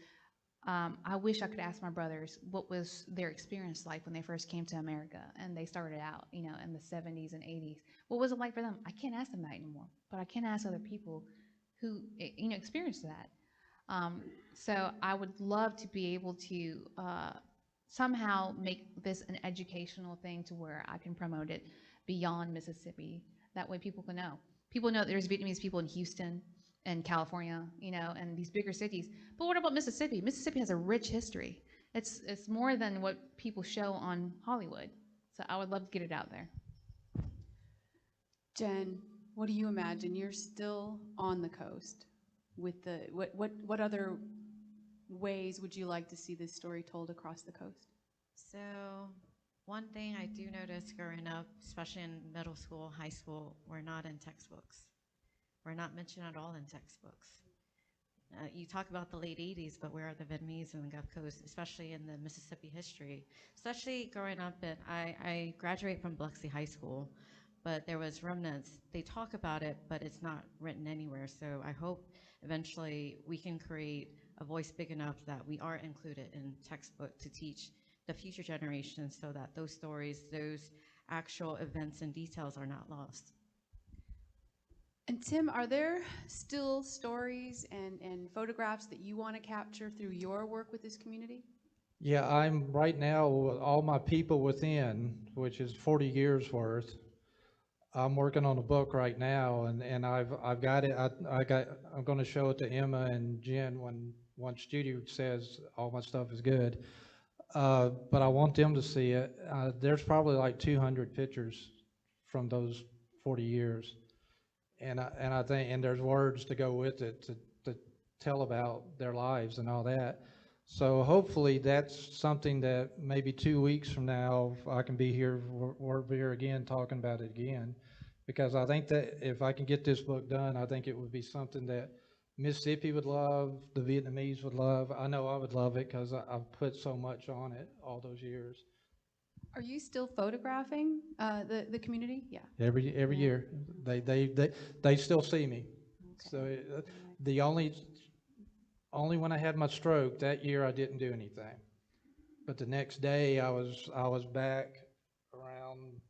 I wish I could ask my brothers what was their experience like when they first came to America and they started out, in the 70s and 80s. What was it like for them? I can't ask them that anymore, but I can ask other people who, experienced that. So I would love to be able to somehow make this an educational thing to where I can promote it beyond Mississippi. That way people can know. People know that there's Vietnamese people in Houston and California, and these bigger cities. But what about Mississippi? Mississippi has a rich history. It's more than what people show on Hollywood. So I would love to get it out there. Jen, what do you imagine? You're still on the coast. With what other ways would you like to see this story told across the coast? So one thing I do notice growing up, especially in middle school, high school, we're not in textbooks. We're not mentioned at all in textbooks. You talk about the late 80s, but where are the Vietnamese in the Gulf Coast, especially in the Mississippi history? Especially growing up, I graduated from Biloxi High School, but there was remnants. They talk about it, but it's not written anywhere. So I hope eventually we can create a voice big enough that we are included in textbook to teach the future generations so that those stories, those actual events and details are not lost. And Tim, are there still stories and photographs that you want to capture through your work with this community? Yeah, I'm right now, all my people within, which is 40 years worth. I'm working on a book right now, and I've got it. I'm going to show it to Emma and Jen once Judy says all my stuff is good. But I want them to see it. There's probably like 200 pictures from those 40 years, and I think there's words to go with it to tell about their lives and all that. So hopefully that's something that maybe 2 weeks from now I can be here, we're here again talking about it again, because I think that if I can get this book done, I think it would be something that Mississippi would love, the Vietnamese would love. I know I would love it because I've put so much on it all those years. Are you still photographing the community? Yeah. Every Yeah. year, they still see me. Okay. So the only when I had my stroke that year I didn't do anything, but the next day I was back around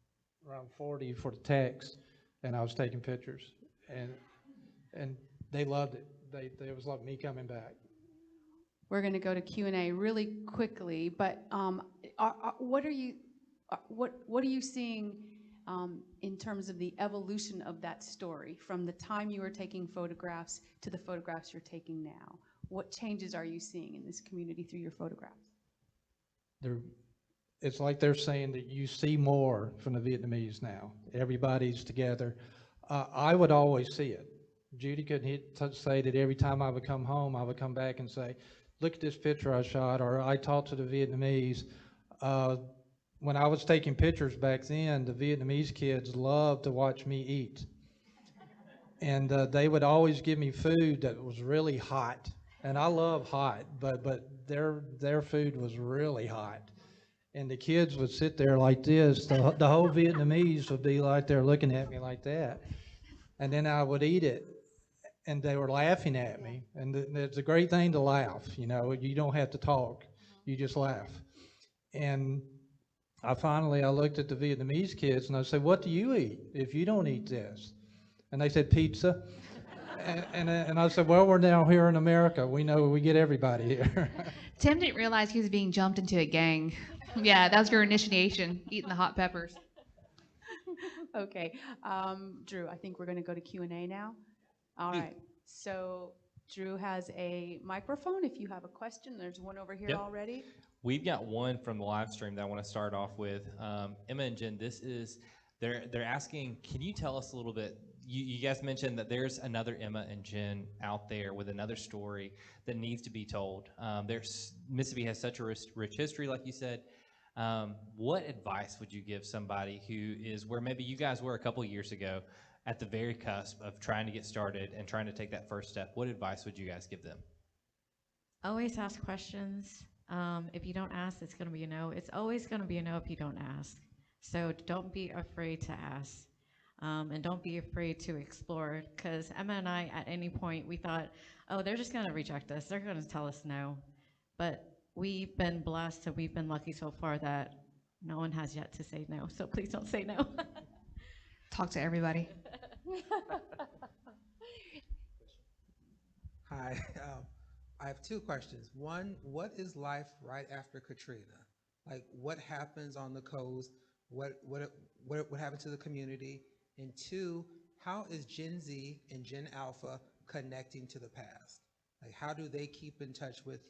40 for the text, and I was taking pictures, and they loved it. They was like me coming back. We're going to go to Q&A really quickly, but what are you seeing in terms of the evolution of that story from the time you were taking photographs to the photographs you're taking now? What changes are you seeing in this community through your photographs? It's like they're saying that you see more from the Vietnamese now. Everybody's together. I would always see it. Judy could say that every time I would come home, I would come back and say, look at this picture I shot, or I talked to the Vietnamese. When I was taking pictures back then, the Vietnamese kids loved to watch me eat. And they would always give me food that was really hot. And I love hot, but their food was really hot. And the kids would sit there like this. The whole Vietnamese would be like they're looking at me like that. And then I would eat it, and they were laughing at me. And it's a great thing to laugh, you know. You don't have to talk. You just laugh. And I looked at the Vietnamese kids, and I said, what do you eat if you don't eat this? And they said, pizza. And I said, well, we're now here in America. We know we get everybody here. Tim didn't realize he was being jumped into a gang. Yeah, that was your initiation, eating the hot peppers. Okay, Drew, I think we're going to go to Q&A now. All right, so Drew has a microphone. If you have a question, there's one over here already. We've got one from the live stream that I want to start off with. Emma and Jen, they're asking, can you tell us a little bit, you guys mentioned that there's another Emma and Jen out there with another story that needs to be told. Mississippi has such a rich history, like you said. What advice would you give somebody who is where maybe you guys were a couple years ago at the very cusp of trying to get started and trying to take that first step? What advice would you guys give them? Always ask questions. If you don't ask, it's going to be a no. It's always going to be a no if you don't ask. So don't be afraid to ask. And don't be afraid to explore, because Emma and I, at any point, we thought, oh, they're just going to reject us. They're going to tell us no. But we've been blessed and we've been lucky so far that no one has yet to say no. So please don't say no. Talk to everybody. Hi, I have two questions. One, what is life right after Katrina? Like, what happens on the coast? What happened to the community? And two, how is Gen Z and Gen Alpha connecting to the past? Like, how do they keep in touch with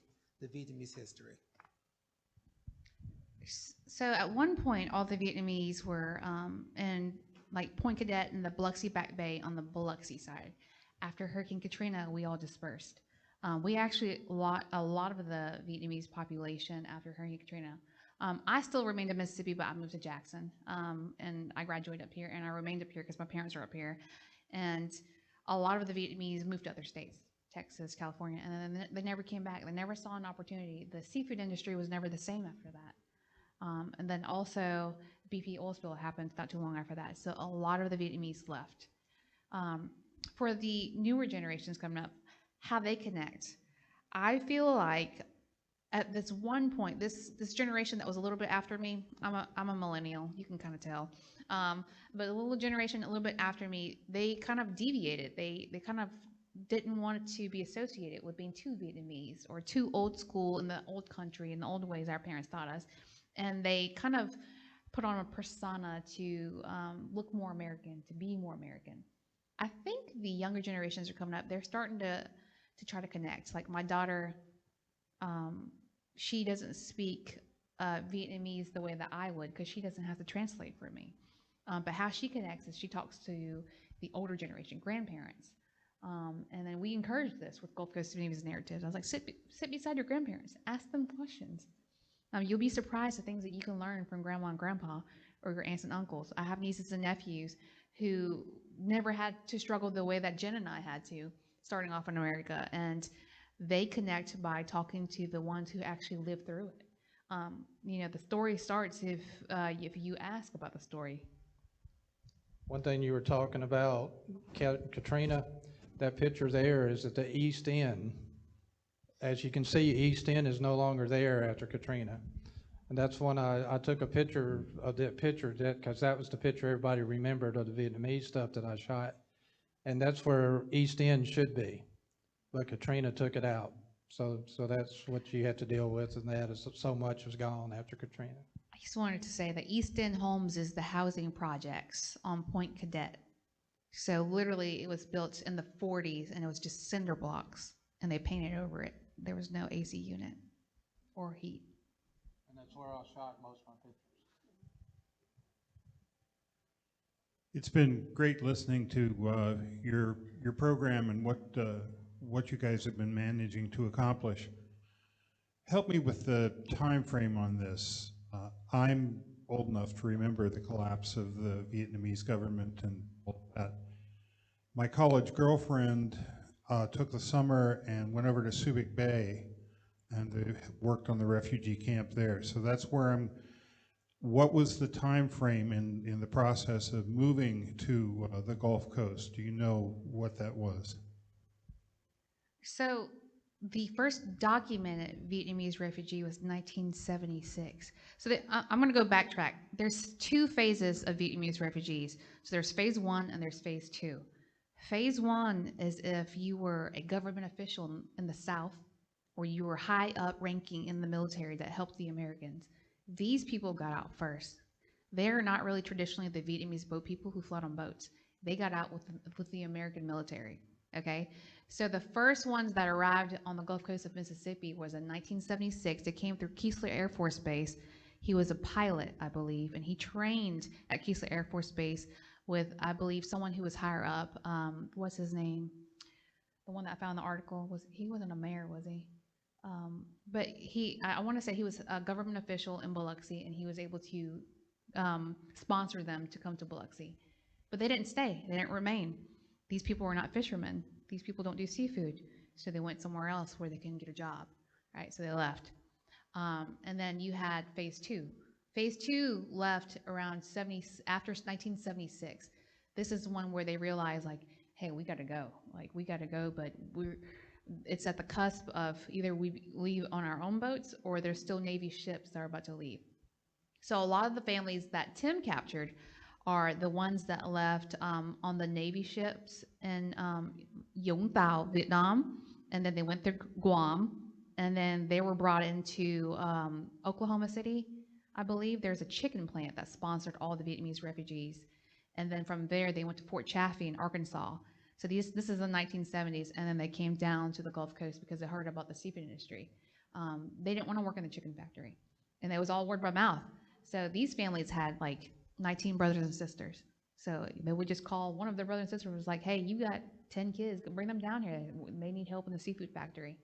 the Vietnamese history? So at one point, all the Vietnamese were in like Point Cadet and the Biloxi Back Bay on the Biloxi side. After Hurricane Katrina, we all dispersed. We actually a lot of the Vietnamese population after Hurricane Katrina. I still remained in Mississippi, but I moved to Jackson, and I graduated up here, and I remained up here because my parents are up here. And a lot of the Vietnamese moved to other states, Texas, California, and then they never came back. They never saw an opportunity. The seafood industry was never the same after that. And then also BP oil spill happened not too long after that. So a lot of the Vietnamese left. For the newer generations coming up, how they connect, I feel like at this one point, this generation that was a little bit after me, I'm a millennial, you can kind of tell, but a little generation a little bit after me, they kind of deviated. They kind of didn't want to be associated with being too Vietnamese or too old school in the old country and the old ways our parents taught us, and they kind of put on a persona to look more American, to be more American. I think the younger generations are coming up. They're starting to try to connect. Like my daughter, she doesn't speak Vietnamese the way that I would because she doesn't have to translate for me. But how she connects is she talks to the older generation, grandparents. And then we encourage this with Gulf Coast Vietnamese narratives. I was like, sit beside your grandparents, ask them questions. You'll be surprised at things that you can learn from grandma and grandpa or your aunts and uncles. I have nieces and nephews who never had to struggle the way that Jen and I had to, starting off in America, and they connect by talking to the ones who actually lived through it. The story starts if you ask about the story. One thing you were talking about, Katrina, that picture there is at the East End. As you can see, East End is no longer there after Katrina. And that's when I took a picture of that picture, because that was the picture everybody remembered of the Vietnamese stuff that I shot. And that's where East End should be, but Katrina took it out. So that's what you had to deal with, and that is so much was gone after Katrina. I just wanted to say that East End Homes is the housing projects on Point Cadet. So literally, it was built in the 40s, and it was just cinder blocks, and they painted over it. There was no AC unit or heat. And that's where I shot most of my pictures. It's been great listening to your program and what you guys have been managing to accomplish. Help me with the time frame on this. I'm old enough to remember the collapse of the Vietnamese government and all that. My college girlfriend took the summer and went over to Subic Bay, and they worked on the refugee camp there. So that's where what was the time frame in the process of moving to the Gulf Coast? Do you know what that was? So the first documented Vietnamese refugee was 1976. So I'm going to go backtrack. There's two phases of Vietnamese refugees. So there's phase one and there's phase two. Phase one is if you were a government official in the South, or you were high up ranking in the military that helped the Americans. These people got out first. They're not really traditionally the Vietnamese boat people who float on boats. They got out with the American military, okay? So the first ones that arrived on the Gulf Coast of Mississippi was in 1976. They came through Keesler Air Force Base. He was a pilot, I believe, and he trained at Keesler Air Force Base with, I believe, someone who was higher up. What's his name? The one that I found in the article, he wasn't a mayor, was he? But I want to say he was a government official in Biloxi, and he was able to sponsor them to come to Biloxi. But they didn't stay. They didn't remain. These people were not fishermen. These people don't do seafood. So they went somewhere else where they couldn't get a job, right? So they left. And then you had phase two. Phase two left around after 1976. This is one where they realized, like, hey, we got to go. Like, we got to go, but it's at the cusp of either we leave on our own boats or there's still Navy ships that are about to leave. So a lot of the families that Tim captured are the ones that left on the Navy ships in Vũng Tàu, Vietnam, and then they went through Guam, and then they were brought into Oklahoma City, I believe. There's a chicken plant that sponsored all the Vietnamese refugees. And then from there, they went to Fort Chaffee in Arkansas. So this is the 1970s, and then they came down to the Gulf Coast because they heard about the seafood industry. They didn't want to work in the chicken factory, and it was all word by mouth. So these families had like 19 brothers and sisters. So they would just call one of their brothers and sisters, was like, hey, you got 10 kids, bring them down here. They need help in the seafood factory.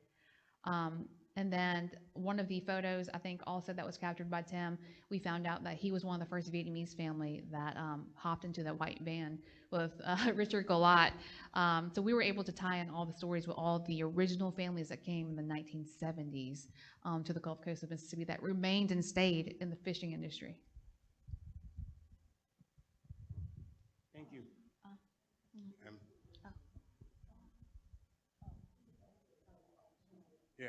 And then one of the photos, I think also that was captured by Tim, we found out that he was one of the first Vietnamese family that hopped into that white van with Richard Galat. So we were able to tie in all the stories with all the original families that came in the 1970s to the Gulf Coast of Mississippi that remained and stayed in the fishing industry. Thank you. Yeah.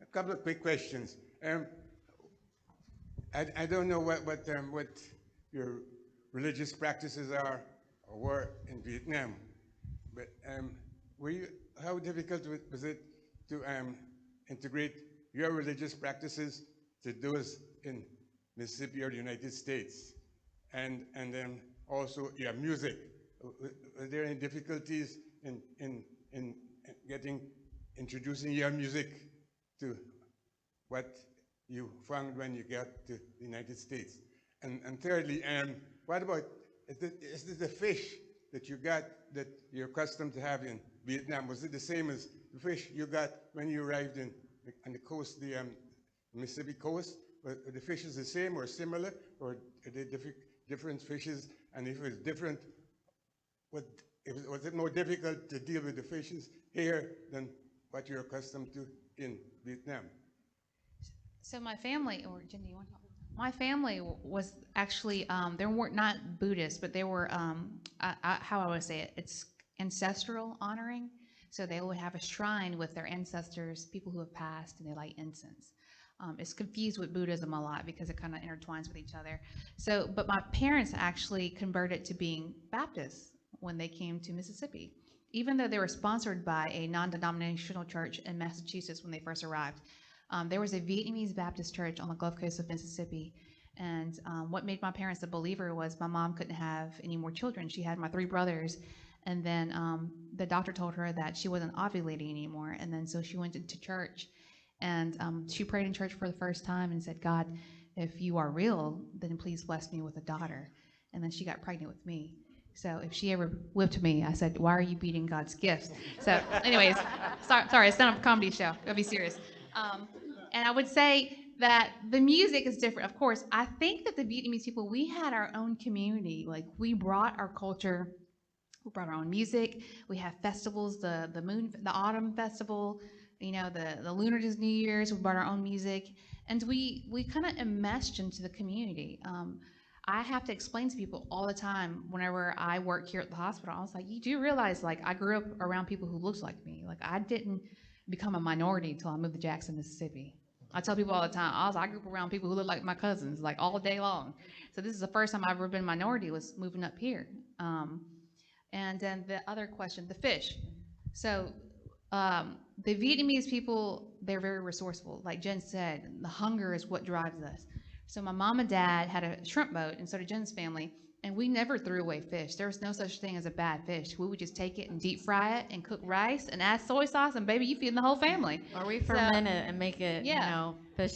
A couple of quick questions. I don't know what your religious practices are or were in Vietnam, but how difficult was it to integrate your religious practices to those in Mississippi or the United States, and then also your music? Were there any difficulties in introducing your music to what you found when you got to the United States? And thirdly, what about, is it the fish that you got that you're accustomed to have in Vietnam? Was it the same as the fish you got when you arrived on the coast, the Mississippi coast? Were the fishes the same or similar, or are they different fishes? And if it was different, was it more difficult to deal with the fishes here than what you're accustomed to in Vietnam? So my family, or Jen, do you want to talk? My family was actually, they were not Buddhist, but they were, how I would say it, it's ancestral honoring. So they would have a shrine with their ancestors, people who have passed, and they light incense. It's confused with Buddhism a lot because it kind of intertwines with each other. So, but my parents actually converted to being Baptists when they came to Mississippi, even though they were sponsored by a non-denominational church in Massachusetts when they first arrived. There was a Vietnamese Baptist church on the Gulf Coast of Mississippi. And what made my parents a believer was my mom couldn't have any more children. She had my 3 brothers. And then the doctor told her that she wasn't ovulating anymore. And then so she went into church. And she prayed in church for the first time and said, God, if you are real, then please bless me with a daughter. And then she got pregnant with me. So if she ever whipped me, I said, why are you beating God's gifts? So anyways, sorry, it's not a comedy show. I'll be serious. And I would say that the music is different. Of course, I think that the Vietnamese people, we had our own community. Like, we brought our culture, we brought our own music. We have festivals, the autumn festival, you know, the Lunar New Year's. We brought our own music, and we kind of enmeshed into the community. I have to explain to people all the time whenever I work here at the hospital. I was like, you do realize, like, I grew up around people who looked like me. Like, I didn't become a minority until I moved to Jackson, Mississippi. I tell people all the time, I grew up around people who look like my cousins, like, all day long. So this is the first time I've ever been a minority, was moving up here. And then the other question, the fish. So the Vietnamese people, they're very resourceful. Like Jen said, the hunger is what drives us. So my mom and dad had a shrimp boat, and so did Jen's family, and we never threw away fish. There was no such thing as a bad fish. We would just take it and deep fry it and cook rice and add soy sauce, and baby, you feed the whole family. Or we ferment it and make it, yeah. you know, fish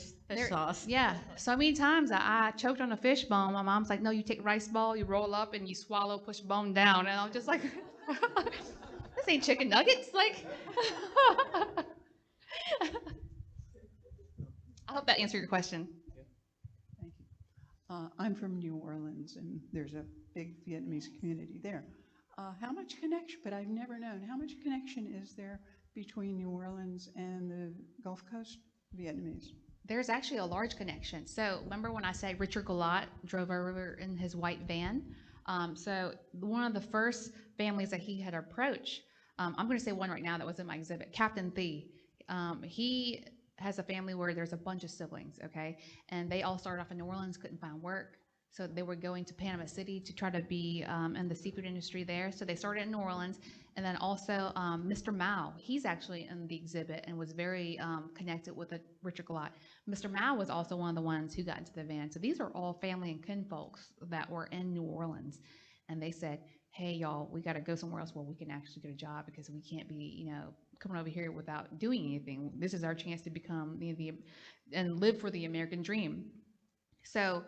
sauce. Yeah. So many times I choked on a fish bone. My mom's like, no, you take rice ball, you roll up, and you swallow, push bone down. And I'm just like, this ain't chicken nuggets. Like, I hope that answered your question. Thank you. I'm from New Orleans, and there's a big Vietnamese community there. How much connection, but I've never known, how much connection is there between New Orleans and the Gulf Coast Vietnamese? There's actually a large connection. So remember when I said Richard Galat drove over in his white van? So one of the first families that he had approached, I'm going to say one right now that was in my exhibit, Captain Thee. He has a family where there's a bunch of siblings, okay? And they all started off in New Orleans, couldn't find work. So they were going to Panama City to try to be in the seafood industry there. So they started in New Orleans. And then also Mr. Mao, he's actually in the exhibit and was very connected with Richard Galat. Mr. Mao was also one of the ones who got into the van. So these are all family and kin folks that were in New Orleans. And they said, hey, y'all, we got to go somewhere else where we can actually get a job, because we can't be, you know, coming over here without doing anything. This is our chance to become and live for the American dream. So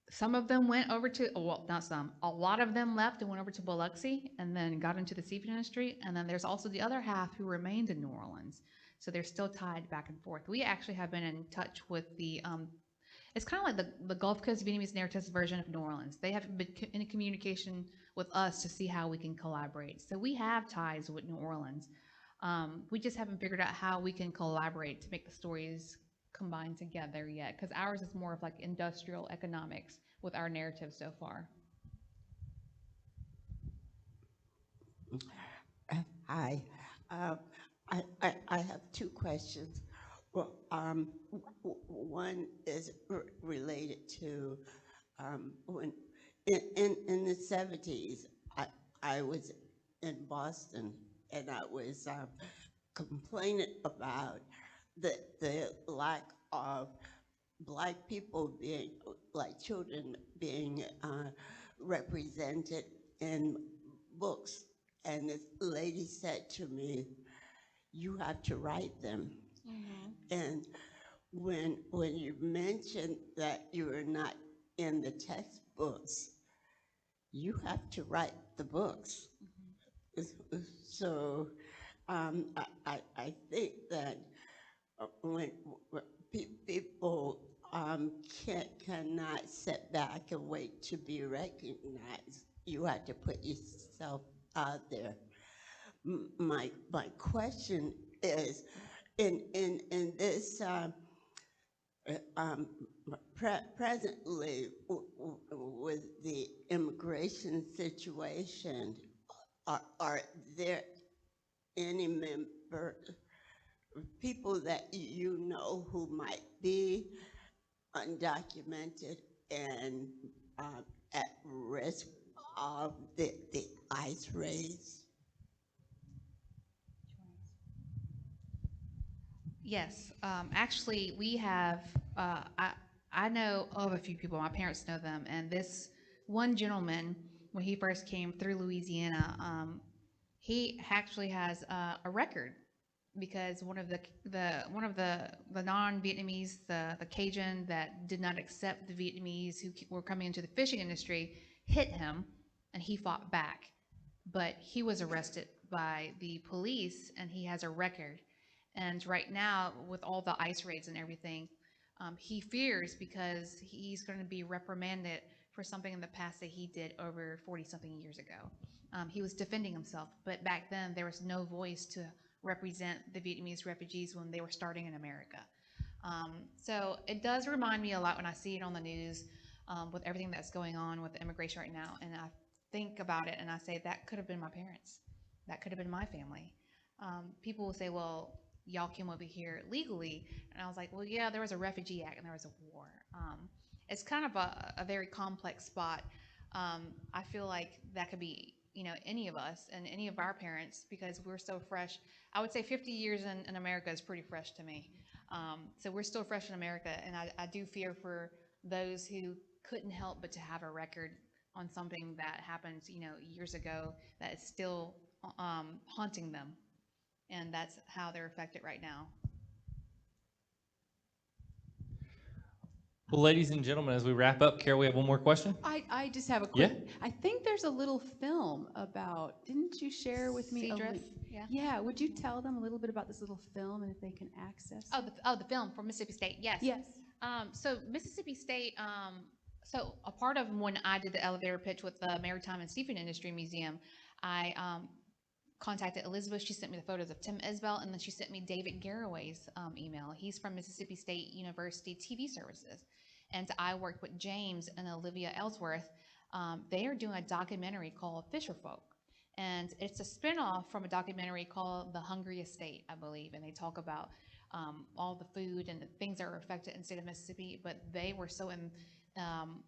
some of them went over to, well, not some, a lot of them left and went over to Biloxi and then got into the seafood industry. And then there's also the other half who remained in New Orleans. So they're still tied back and forth. We actually have been in touch with the, it's kind of like the Gulf Coast Vietnamese narratives version of New Orleans. They have been in communication with us to see how we can collaborate. So we have ties with New Orleans. We just haven't figured out how we can collaborate to make the stories combined together yet, because ours is more of like industrial economics with our narrative so far. Hi. I have 2 questions. Well, one is related to when in the 70s, I was in Boston, and I was complaining about the lack of Black people being, like children, being represented in books. And this lady said to me, you have to write them. Mm-hmm. And when you mentioned that you are not in the textbooks, you have to write the books. Mm-hmm. So I think that when people cannot sit back and wait to be recognized, you have to put yourself out there. My question is, in this presently with the immigration situation, are there any members people that you know who might be undocumented and at risk of the ice raids? Yes, actually, we have, I know of a few people, my parents know them, and this one gentleman, when he first came through Louisiana, he actually has a record because one of the non-Vietnamese, the Cajun that did not accept the Vietnamese who were coming into the fishing industry, hit him, and he fought back. But he was arrested by the police, and he has a record. And right now, with all the ice raids and everything, he fears because he's going to be reprimanded for something in the past that he did over 40-something years ago. He was defending himself, but back then there was no voice to represent the Vietnamese refugees when they were starting in America. So it does remind me a lot when I see it on the news with everything that's going on with the immigration right now, and I think about it and I say, that could have been my parents. That could have been my family. People will say, well, y'all came over here legally. And I was like, well, yeah, there was a Refugee Act and there was a war. It's kind of a very complex spot. I feel like that could be, any of us and any of our parents because we're so fresh. I would say 50 years in America is pretty fresh to me. So we're still fresh in America, and I do fear for those who couldn't help but to have a record on something that happened, years ago that is still haunting them. And that's how they're affected right now. Well, ladies and gentlemen, as we wrap up, Carol, we have one more question. I just have a quick, I think there's a little film about, didn't you share with me? Yeah. Yeah, would you tell them a little bit about this little film and if they can access it? The film for Mississippi State, yes. Yes. So Mississippi State, so a part of when I did the elevator pitch with the Maritime and Seafood Industry Museum, I contacted Elizabeth. She sent me the photos of Tim Isbell, and then she sent me David Garraway's email. He's from Mississippi State University TV Services. And I worked with James and Olivia Ellsworth. They are doing a documentary called Fisherfolk. And it's a spinoff from a documentary called The Hungry Estate, I believe. And they talk about all the food and the things that are affected in the state of Mississippi. But they were so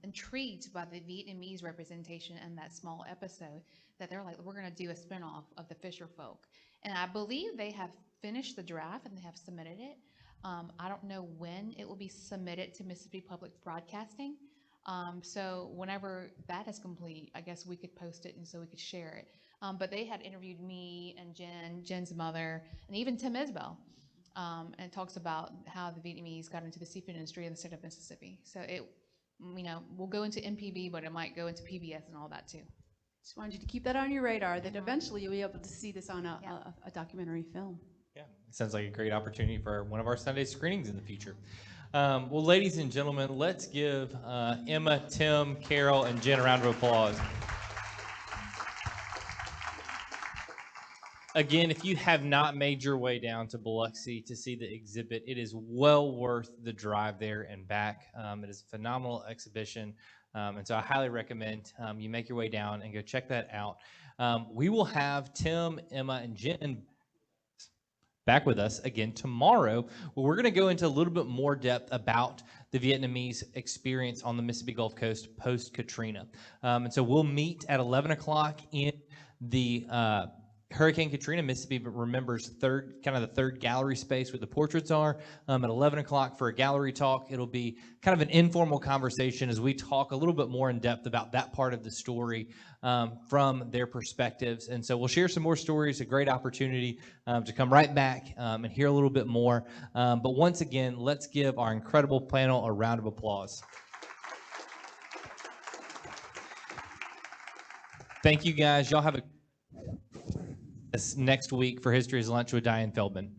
intrigued by the Vietnamese representation in that small episode that they're like, we're going to do a spinoff of the Fisher Folk. And I believe they have finished the draft and they have submitted it. I don't know when it will be submitted to Mississippi Public Broadcasting. So whenever that is complete, I guess we could post it and so we could share it. But they had interviewed me and Jen's mother, and even Tim Isbell. And it talks about how the Vietnamese got into the seafood industry in the state of Mississippi. So it, will go into MPB, but it might go into PBS and all that too. Just wanted you to keep that on your radar, that eventually you'll be able to see this on a documentary film. Yeah, it sounds like a great opportunity for one of our Sunday screenings in the future. Well, ladies and gentlemen, let's give Emma, Tim, Carol, and Jen a round of applause. Again, if you have not made your way down to Biloxi to see the exhibit, it is well worth the drive there and back. It is a phenomenal exhibition, and so I highly recommend you make your way down and go check that out. We will have Tim, Emma, and Jen back with us again tomorrow, where we're going to go into a little bit more depth about the Vietnamese experience on the Mississippi Gulf Coast post-Katrina. And so we'll meet at 11 o'clock in the Hurricane Katrina. Mississippi remembers the third gallery space where the portraits are, at 11 o'clock for a gallery talk. It'll be kind of an informal conversation as we talk a little bit more in depth about that part of the story from their perspectives. And so we'll share some more stories, a great opportunity to come right back and hear a little bit more. But once again, let's give our incredible panel a round of applause. Thank you guys. Y'all have a next week for History's Lunch with Diane Feldman.